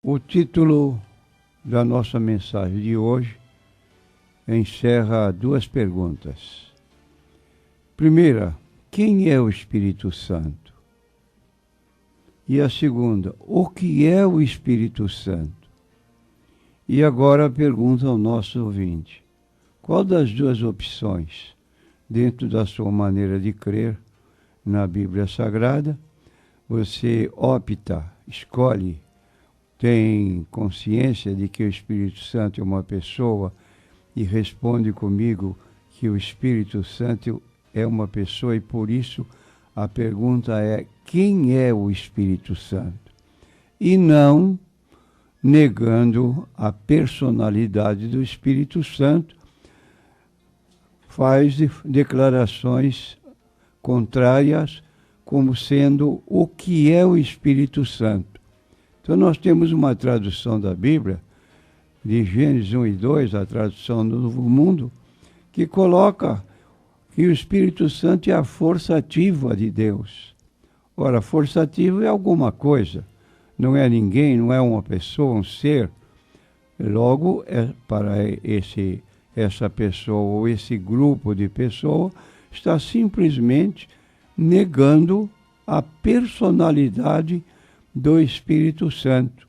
O título da nossa mensagem de hoje encerra duas perguntas. Primeira, quem é o Espírito Santo? E a segunda, o que é o Espírito Santo? E agora a pergunta ao nosso ouvinte: qual das duas opções, dentro da sua maneira de crer na Bíblia Sagrada, você opta, escolhe, tem consciência de que o Espírito Santo é uma pessoa e responde comigo que o Espírito Santo é uma pessoa, e por isso a pergunta é: quem é o Espírito Santo? E não negando a personalidade do Espírito Santo, faz declarações contrárias como sendo o que é o Espírito Santo. Então nós temos uma tradução da Bíblia, de Gênesis 1 e 2, a tradução do Novo Mundo, que coloca que o Espírito Santo é a força ativa de Deus. Ora, força ativa é alguma coisa, não é ninguém, não é uma pessoa, um ser. Logo, para essa pessoa ou esse grupo de pessoas, está simplesmente negando a personalidade do Espírito Santo.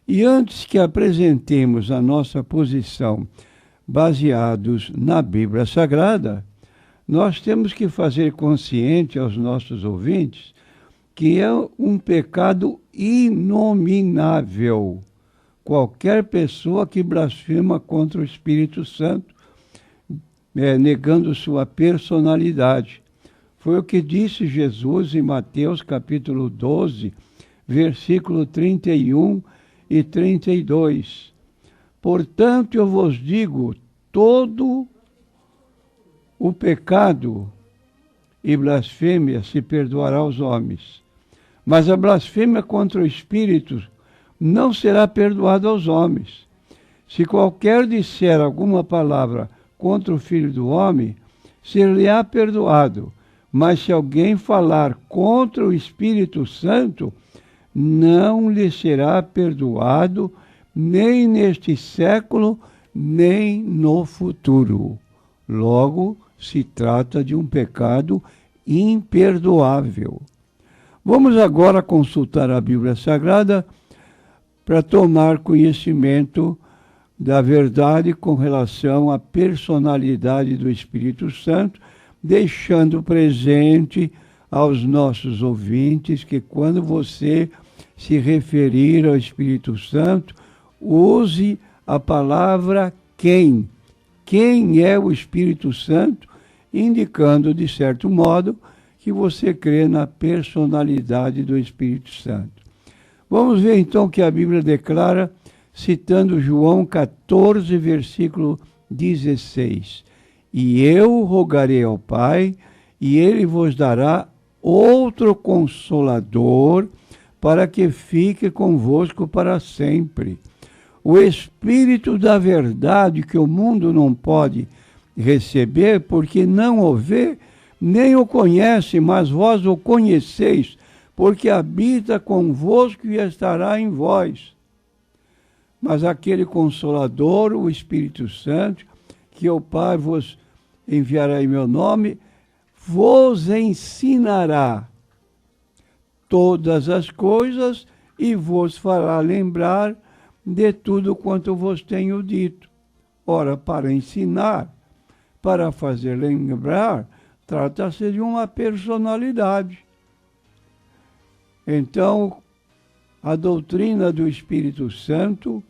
E antes que apresentemos a nossa posição baseados na Bíblia Sagrada, nós temos que fazer consciente aos nossos ouvintes que é um pecado inominável qualquer pessoa que blasfema contra o Espírito Santo, negando sua personalidade. Foi o que disse Jesus em Mateus capítulo 12, versículo 31 e 32. Portanto, eu vos digo, todo o pecado e blasfêmia se perdoará aos homens, mas a blasfêmia contra o Espírito não será perdoada aos homens. Se qualquer disser alguma palavra contra o Filho do Homem, ser-lhe-á perdoado, mas se alguém falar contra o Espírito Santo, não lhe será perdoado, nem neste século, nem no futuro. Logo, se trata de um pecado imperdoável. Vamos agora consultar a Bíblia Sagrada para tomar conhecimento da verdade com relação à personalidade do Espírito Santo, deixando presente aos nossos ouvintes que quando você se referir ao Espírito Santo, use a palavra quem. Quem é o Espírito Santo, indicando, de certo modo, que você crê na personalidade do Espírito Santo. Vamos ver então o que a Bíblia declara, citando João 14, versículo 16. E eu rogarei ao Pai, e ele vos dará outro Consolador, para que fique convosco para sempre. O Espírito da verdade, que o mundo não pode receber, porque não o vê, nem o conhece, mas vós o conheceis, porque habita convosco e estará em vós. Mas aquele Consolador, o Espírito Santo, que o Pai vos enviará em meu nome, vos ensinará todas as coisas e vos fará lembrar de tudo quanto vos tenho dito. Ora, para ensinar, para fazer lembrar, trata-se de uma personalidade. Então, a doutrina do Espírito Santo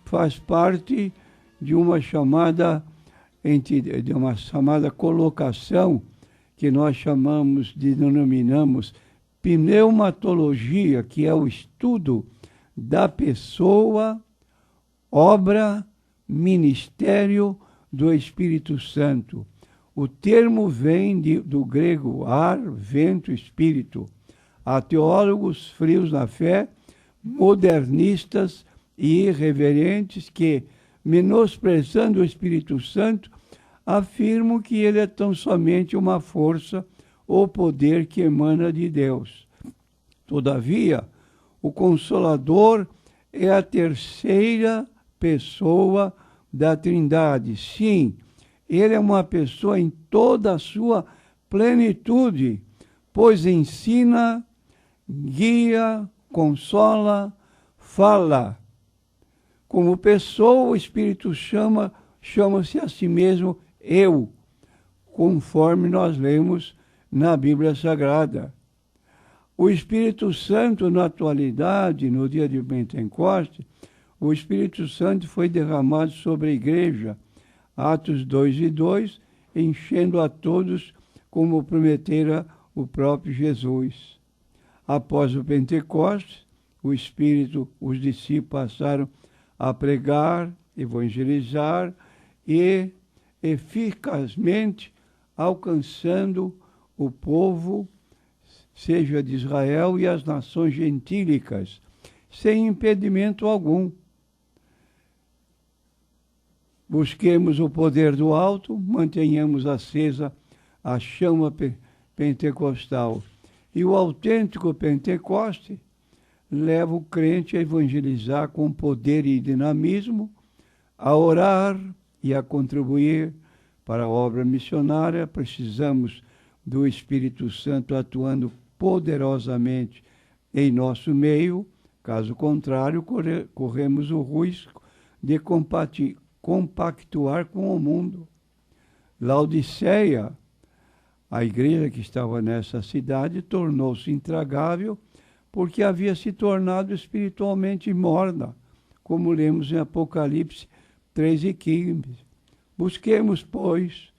faz parte de uma chamada colocação que nós denominamos pneumatologia, que é o estudo da pessoa, obra, ministério do Espírito Santo. O termo vem do grego ar, vento, espírito. Há teólogos frios na fé, modernistas e irreverentes que, menosprezando o Espírito Santo, afirmam que ele é tão somente uma força ou poder que emana de Deus. Todavia, o Consolador é a terceira pessoa da Trindade. Sim, ele é uma pessoa em toda a sua plenitude, pois ensina, guia, consola, fala. Como pessoa, o Espírito chama-se a si mesmo eu, conforme nós lemos na Bíblia Sagrada. O Espírito Santo, na atualidade, no dia de Pentecostes, o Espírito Santo foi derramado sobre a igreja, Atos 2:2, enchendo a todos como prometera o próprio Jesus. Após o Pentecostes, o Espírito, os discípulos passaram a pregar, evangelizar e eficazmente alcançando o povo, seja de Israel e as nações gentílicas, sem impedimento algum. Busquemos o poder do alto, mantenhamos acesa a chama pentecostal. E o autêntico Pentecoste leva o crente a evangelizar com poder e dinamismo, a orar e a contribuir para a obra missionária. Precisamos do Espírito Santo atuando poderosamente em nosso meio. Caso contrário, corremos o risco de compactuar com o mundo. Laodiceia, a igreja que estava nessa cidade, tornou-se intragável porque havia se tornado espiritualmente morna, como lemos em Apocalipse 3:15. Busquemos, pois,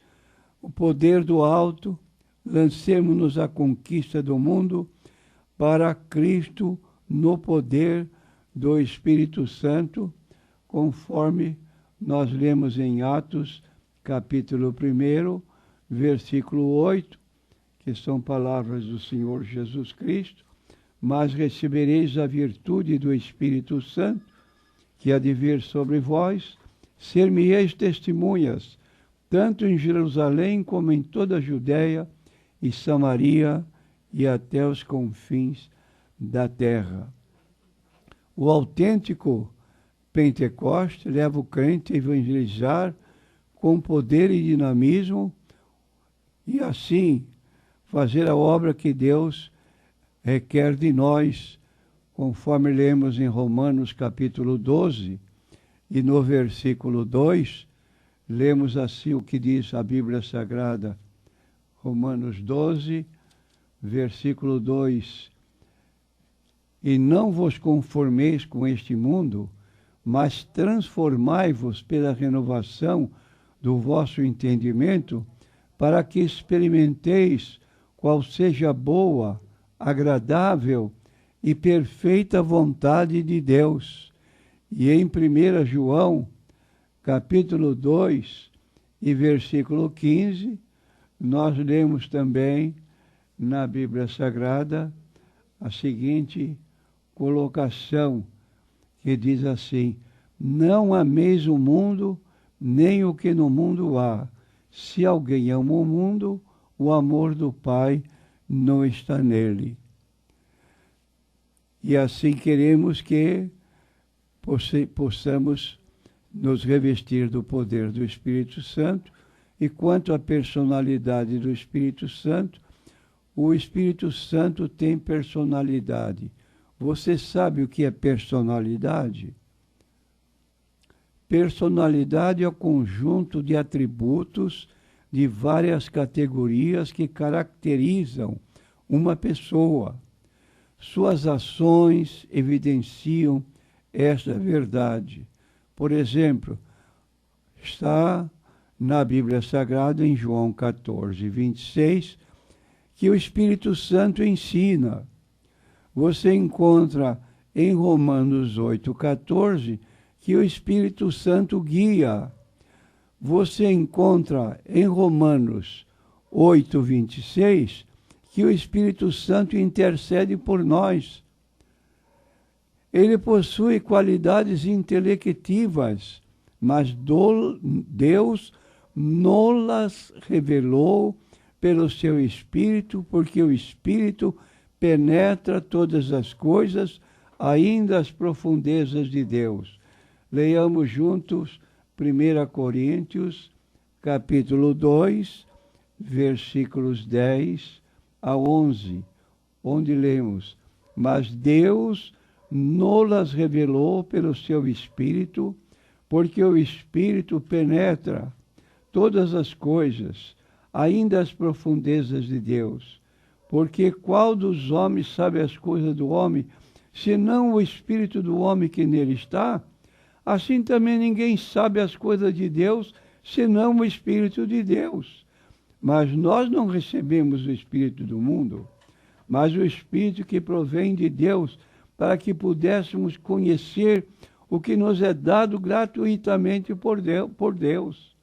o poder do alto, lancemos-nos à conquista do mundo para Cristo no poder do Espírito Santo, conforme nós lemos em Atos, capítulo 1, versículo 8, que são palavras do Senhor Jesus Cristo: mas recebereis a virtude do Espírito Santo, que há de vir sobre vós, ser-me-eis testemunhas, tanto em Jerusalém como em toda a Judéia e Samaria e até os confins da terra. O autêntico Pentecoste leva o crente a evangelizar com poder e dinamismo e assim fazer a obra que Deus requer de nós, conforme lemos em Romanos capítulo 12, e no versículo 2, lemos assim o que diz a Bíblia Sagrada. Romanos 12, versículo 2. E não vos conformeis com este mundo, mas transformai-vos pela renovação do vosso entendimento, para que experimenteis qual seja a boa, agradável e perfeita vontade de Deus. E em 1 João, capítulo 2 e versículo 15, nós lemos também na Bíblia Sagrada a seguinte colocação, que diz assim: não ameis o mundo, nem o que no mundo há. Se alguém ama o mundo, o amor do Pai não está nele. E assim queremos que possamos nos revestir do poder do Espírito Santo. E quanto à personalidade do Espírito Santo, o Espírito Santo tem personalidade. Você sabe o que é personalidade? Personalidade é o conjunto de atributos de várias categorias que caracterizam uma pessoa. Suas ações evidenciam esta verdade. Por exemplo, está na Bíblia Sagrada, em João 14, 26, que o Espírito Santo ensina. Você encontra em Romanos 8, 14, que o Espírito Santo guia. Você encontra em Romanos 8, 26, que o Espírito Santo intercede por nós. Ele possui qualidades intelectivas, mas Deus nos-las revelou pelo seu Espírito, porque o Espírito penetra todas as coisas, ainda as profundezas de Deus. Leiamos juntos 1 Coríntios, capítulo 2, versículos 10 a 11, onde lemos: mas Deus nos revelou pelo seu Espírito, porque o Espírito penetra todas as coisas, ainda as profundezas de Deus. Porque qual dos homens sabe as coisas do homem, senão o Espírito do homem que nele está? Assim também ninguém sabe as coisas de Deus, senão o Espírito de Deus. Mas nós não recebemos o Espírito do mundo, mas o Espírito que provém de Deus, para que pudéssemos conhecer o que nos é dado gratuitamente por Deus.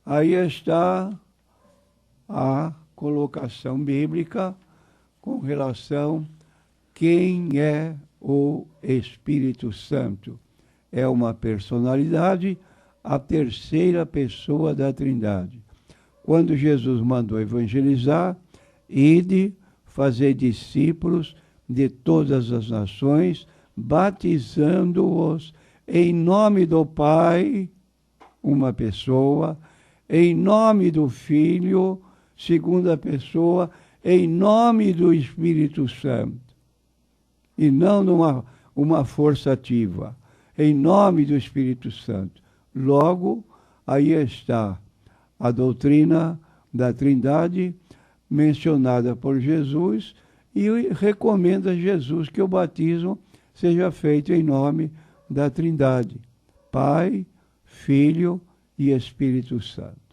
Aí está a colocação bíblica com relação a quem é o Espírito Santo. É uma personalidade, a terceira pessoa da Trindade. Quando Jesus mandou evangelizar, ide, fazer discípulos de todas as nações, batizando-os em nome do Pai, uma pessoa, em nome do Filho, segunda pessoa, em nome do Espírito Santo. E não uma força ativa, em nome do Espírito Santo. Logo, aí está a doutrina da Trindade mencionada por Jesus e recomenda a Jesus que o batismo seja feito em nome da Trindade, Pai, Filho e Espírito Santo.